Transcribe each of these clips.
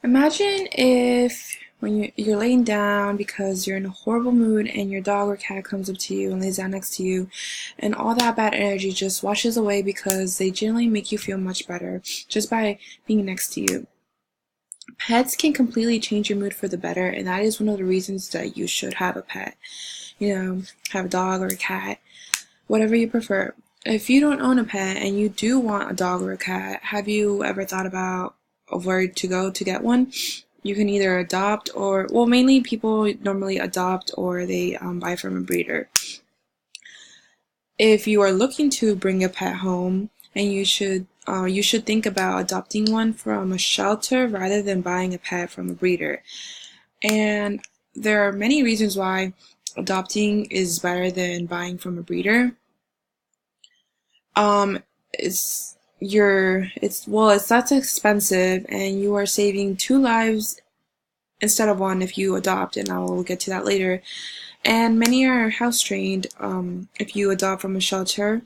Imagine if when you're laying down because you're in a horrible mood and your dog or cat comes up to you and lays down next to you, and all that bad energy just washes away because they generally make you feel much better just by being next to you. Pets can completely change your mood for the better, and that is one of the reasons that you should have a pet. Have a dog or a cat, whatever you prefer. If you don't own a pet and you do want a dog or a cat, have you ever thought about where to go to get one? You can either adopt or, well, mainly people normally adopt or they buy from a breeder. If you are looking to bring a pet home, and you should think about adopting one from a shelter rather than buying a pet from a breeder. And there are many reasons why adopting is better than buying from a breeder. Um, it's less expensive, and you are saving two lives instead of one if you adopt, and I will get to that later. And many are house trained if you adopt from a shelter.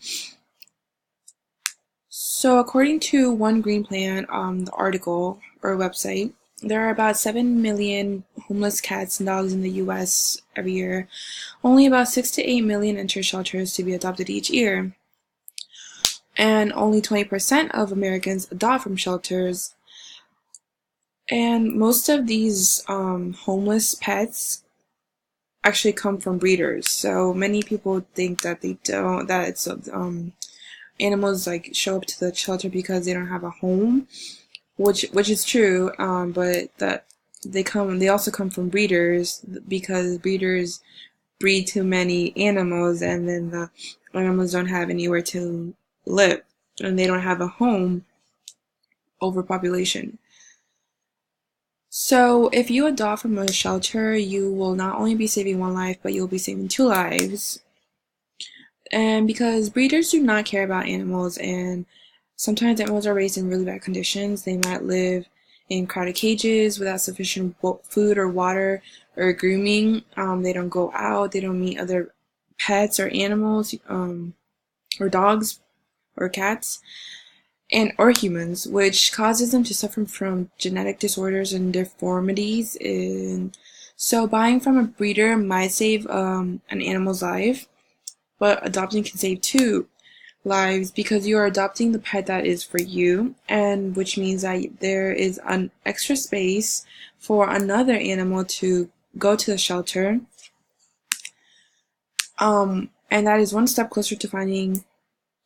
So according to One Green Plan, the article or website, there are about 7 million homeless cats and dogs in the US every year. Only about 6 to 8 million enter shelters to be adopted each year. And only 20% of Americans adopt from shelters. And most of these homeless pets actually come from breeders. So many people think that it's animals like show up to the shelter because they don't have a home, which is true. But that they also come from breeders because breeders breed too many animals, and then the animals don't have anywhere to live, and they don't have a home. Overpopulation. So if you adopt from a shelter, you will not only be saving one life, but you'll be saving two lives. And because breeders do not care about animals, and sometimes animals are raised in really bad conditions, they might live in crowded cages without sufficient food or water or grooming. They don't go out, they don't meet other pets or animals, or dogs or cats, and or humans, which causes them to suffer from genetic disorders and deformities. And so buying from a breeder might save an animal's life, but adopting can save two lives because you are adopting the pet that is for you, and which means that there is an extra space for another animal to go to the shelter. And that is one step closer to finding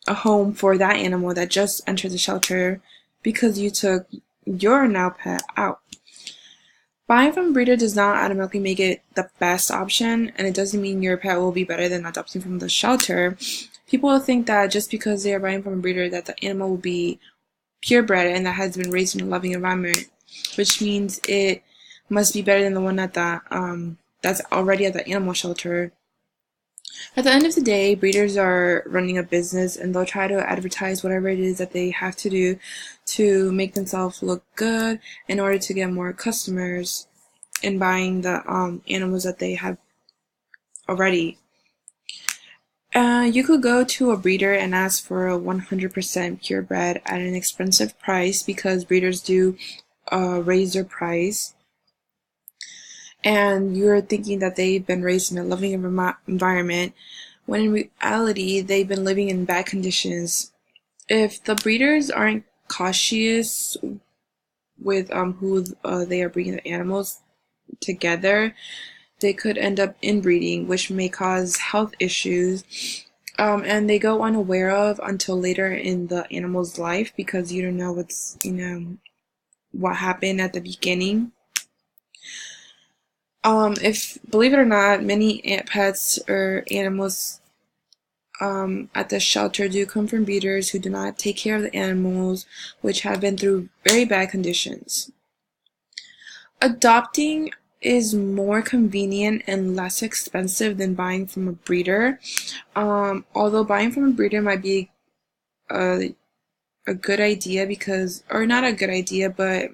a home for that animal that just entered the shelter because you took your now pet out. Buying from a breeder does not automatically make it the best option, and it doesn't mean your pet will be better than adopting from the shelter. People think that just because they are buying from a breeder that the animal will be purebred and that has been raised in a loving environment, which means it must be better than the one that's already at the animal shelter. At the end of the day, breeders are running a business, and they'll try to advertise whatever it is that they have to do to make themselves look good in order to get more customers in buying the animals that they have already. You could go to a breeder and ask for a 100% purebred at an expensive price because breeders do raise their price. And you're thinking that they've been raised in a loving environment, when in reality they've been living in bad conditions. If the breeders aren't cautious with who they are breeding the animals together, they could end up inbreeding, which may cause health issues. And they go unaware of until later in the animal's life because you don't know what happened at the beginning. If believe it or not, many pets or animals at the shelter do come from breeders who do not take care of the animals, which have been through very bad conditions. Adopting is more convenient and less expensive than buying from a breeder. Although buying from a breeder might be a good idea because, or not a good idea, but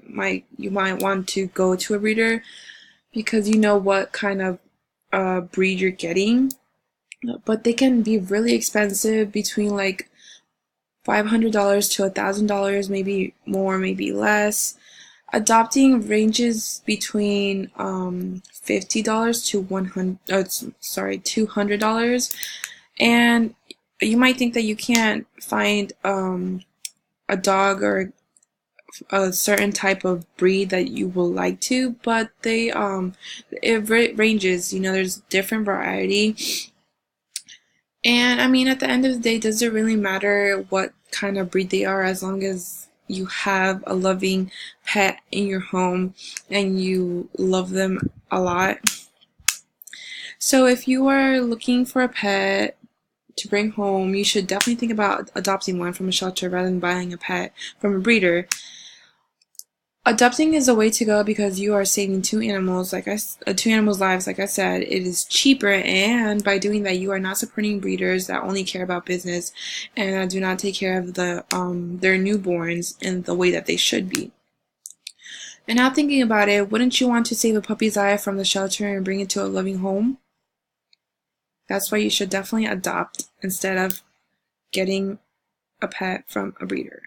you might want to go to a breeder because you know what kind of breed you're getting. But they can be really expensive, between like $500 to $1,000, maybe more, maybe less. Adopting ranges between $50 to $200, and you might think that you can't find a dog or a certain type of breed that you will like to, but it ranges. There's different variety, and I mean, at the end of the day, does it really matter what kind of breed they are, as long as you have a loving pet in your home and you love them a lot? So if you are looking for a pet to bring home, you should definitely think about adopting one from a shelter rather than buying a pet from a breeder. Adopting is a way to go because you are saving two animals' lives. Like I said, it is cheaper, and by doing that, you are not supporting breeders that only care about business and that do not take care of their newborns in the way that they should be. And now thinking about it, wouldn't you want to save a puppy's life from the shelter and bring it to a loving home? That's why you should definitely adopt instead of getting a pet from a breeder.